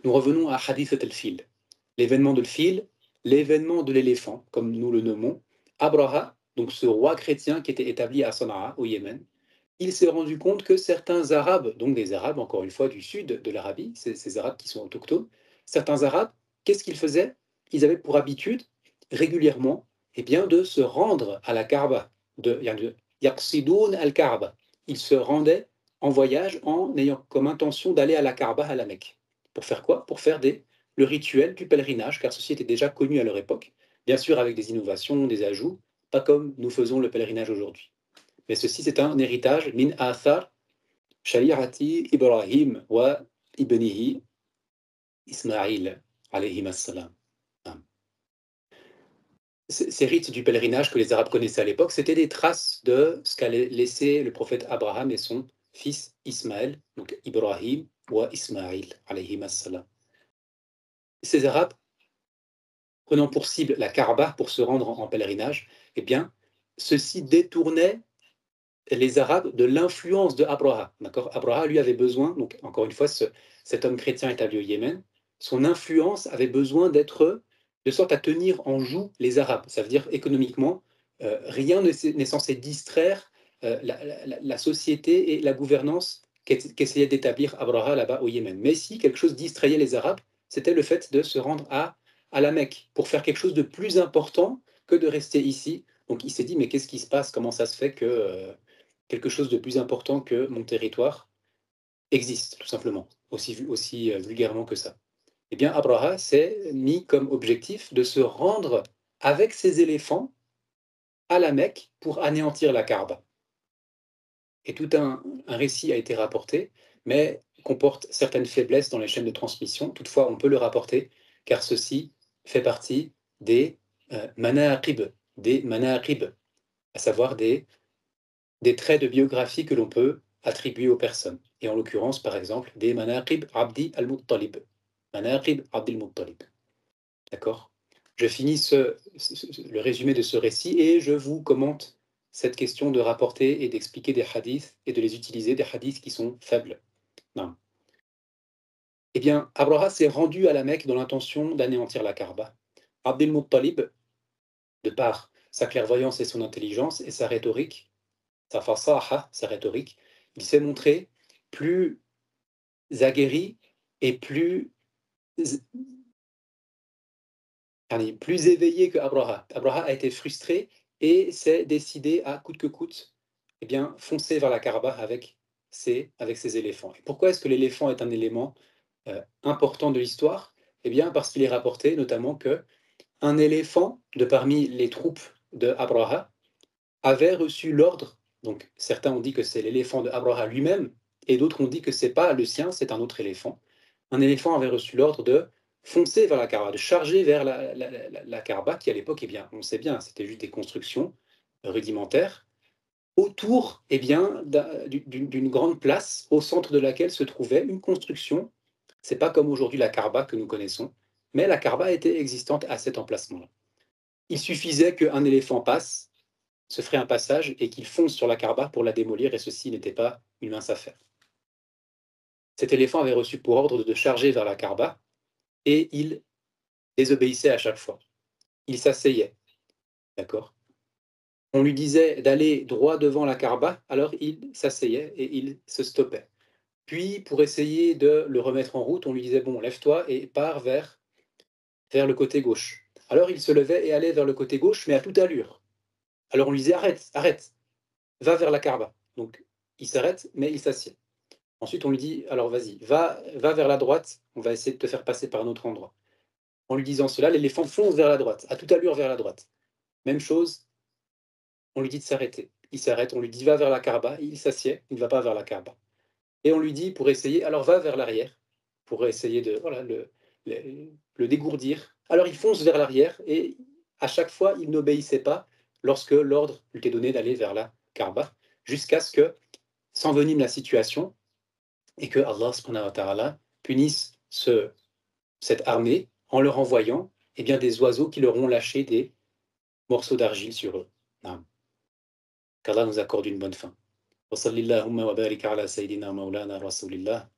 nous revenons à Hadithat al-Fil, l'événement de l'Fil, l'événement de l'éléphant, comme nous le nommons. Abraha, donc ce roi chrétien qui était établi à Sana'a, au Yémen, il s'est rendu compte que certains Arabes, donc des Arabes encore une fois du sud de l'Arabie, ces Arabes qui sont autochtones, certains Arabes, qu'est-ce qu'ils faisaient? Ils avaient pour habitude régulièrement eh bien, de se rendre à la Kaaba, de yaqsidoun al-Kaaba. Ils se rendaient en voyage en ayant comme intention d'aller à la Kaaba, à la Mecque. Pour faire quoi? Pour faire le rituel du pèlerinage, car ceci était déjà connu à leur époque, bien sûr avec des innovations, des ajouts, pas comme nous faisons le pèlerinage aujourd'hui. Mais ceci, c'est un héritage min athar shari'ati Ibrahim wa ibnihi Ismaïl alayhim assalam. Ces rites du pèlerinage que les Arabes connaissaient à l'époque, c'était des traces de ce qu'allait laisser le prophète Abraham et son fils Ismaël, donc Ibrahim wa Ismaïl alayhim assalam. Ces Arabes, prenant pour cible la Kaaba pour se rendre en pèlerinage, eh bien, ceux-ci détournaient les Arabes de l'influence de Abraha. Abraha, lui, avait besoin, donc encore une fois, cet homme chrétien établi au Yémen, son influence avait besoin d'être de sorte à tenir en joue les Arabes. Ça veut dire économiquement, rien n'est censé distraire la société et la gouvernance qu'essayait d'établir Abraha là-bas au Yémen. Mais si quelque chose distrayait les Arabes, c'était le fait de se rendre à la Mecque pour faire quelque chose de plus important que de rester ici. Donc il s'est dit, mais qu'est-ce qui se passe? Comment ça se fait que quelque chose de plus important que mon territoire existe, tout simplement, aussi vulgairement que ça? Eh bien, Abraha s'est mis comme objectif de se rendre avec ses éléphants à la Mecque pour anéantir la Kaaba. Et tout un récit a été rapporté, mais comporte certaines faiblesses dans les chaînes de transmission. Toutefois, on peut le rapporter, car ceci fait partie des manaqib, à savoir des traits de biographie que l'on peut attribuer aux personnes. Et en l'occurrence, par exemple, des manaqib Abdi al-Muttalib. Manaqib Abdi al-Muttalib. D'accord? Je finis le résumé de ce récit et je vous commente cette question de rapporter et d'expliquer des hadiths et de les utiliser, des hadiths qui sont faibles. Non. Eh bien, Abraha s'est rendu à la Mecque dans l'intention d'anéantir la Kaaba. Abd al-Muttalib, de par sa clairvoyance et son intelligence et sa rhétorique, sa fasaha, sa rhétorique, il s'est montré plus aguerri et plus éveillé que Abraha. Abraha a été frustré et s'est décidé à coûte que coûte eh bien, foncer vers la Kaaba avec ses éléphants. Et pourquoi est-ce que l'éléphant est un élément important de l'histoire? Eh bien, parce qu'il est rapporté notamment que un éléphant de parmi les troupes de Abraha avait reçu l'ordre, donc certains ont dit que c'est l'éléphant de Abraha lui-même, et d'autres ont dit que c'est pas le sien, c'est un autre éléphant. Un éléphant avait reçu l'ordre de foncer vers la Kaaba, de charger vers la Kaaba, qui à l'époque, eh bien, on sait bien, c'était juste des constructions rudimentaires, autour eh bien, d'une grande place, au centre de laquelle se trouvait une construction. C'est pas comme aujourd'hui la Kaaba que nous connaissons, mais la Kaaba était existante à cet emplacement-là. Il suffisait qu'un éléphant passe, se ferait un passage et qu'il fonce sur la Kaaba pour la démolir, et ceci n'était pas une mince affaire. Cet éléphant avait reçu pour ordre de charger vers la Kaaba et il désobéissait à chaque fois. Il s'asseyait, d'accord? On lui disait d'aller droit devant la Kaaba, alors il s'asseyait et il se stoppait. Puis, pour essayer de le remettre en route, on lui disait, bon, lève-toi et pars vers le côté gauche. Alors il se levait et allait vers le côté gauche, mais à toute allure. Alors on lui disait, arrête, arrête, va vers la Kaaba. Donc il s'arrête, mais il s'assied. Ensuite, on lui dit, alors vas-y, va vers la droite, on va essayer de te faire passer par un autre endroit. En lui disant cela, l'éléphant fonce vers la droite, à toute allure vers la droite. Même chose, on lui dit de s'arrêter. Il s'arrête, on lui dit, va vers la Kaaba, il s'assied, il ne va pas vers la Kaaba. Et on lui dit, pour essayer, alors va vers l'arrière, pour essayer de voilà, le dégourdir. Alors il fonce vers l'arrière, et à chaque fois, il n'obéissait pas lorsque l'ordre lui était donné d'aller vers la Kaaba, jusqu'à ce que s'envenime la situation, et que Allah subhanahu wa ta'ala punisse cette armée en leur envoyant eh bien, des oiseaux qui leur ont lâché des morceaux d'argile sur eux. Qu'Allah nous accorde une bonne fin. Wa sallallahu wa barika ala sayyidina maulana rasulillah.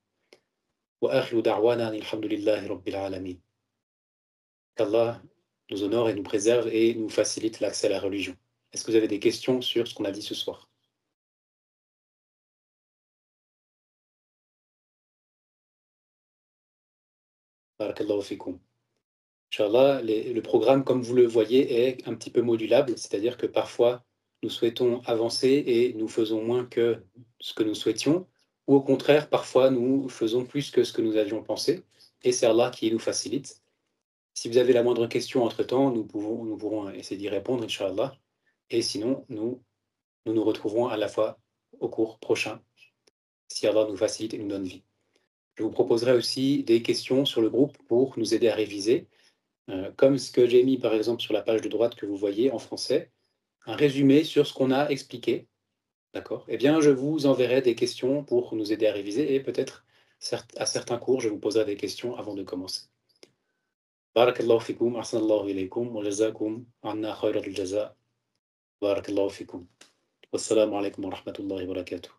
Wa akhiru da'wana alhamdulillahi rabbil alamin. Qu'Allah nous honore et nous préserve et nous facilite l'accès à la religion. Est-ce que vous avez des questions sur ce qu'on a dit ce soir? Barakallahu fikum. Inch'Allah, le programme, comme vous le voyez, est un petit peu modulable, c'est-à-dire que parfois, nous souhaitons avancer et nous faisons moins que ce que nous souhaitions, ou au contraire, parfois, nous faisons plus que ce que nous avions pensé, et c'est Allah qui nous facilite. Si vous avez la moindre question entre-temps, nous pourrons essayer d'y répondre, Inch'Allah, et sinon, nous nous retrouverons à la fois au cours prochain, si Allah nous facilite et nous donne vie. Je vous proposerai aussi des questions sur le groupe pour nous aider à réviser. Comme ce que j'ai mis par exemple sur la page de droite que vous voyez en français, un résumé sur ce qu'on a expliqué, d'accord? Eh bien, je vous enverrai des questions pour nous aider à réviser et peut-être à certains cours, je vous poserai des questions avant de commencer. Barakallahu fikum, ahsanallahu ilaykum, wa jazakum anna khayral jaza. Barakallahu fikum. Wassalamu alaikum wa rahmatullahi wa barakatuh.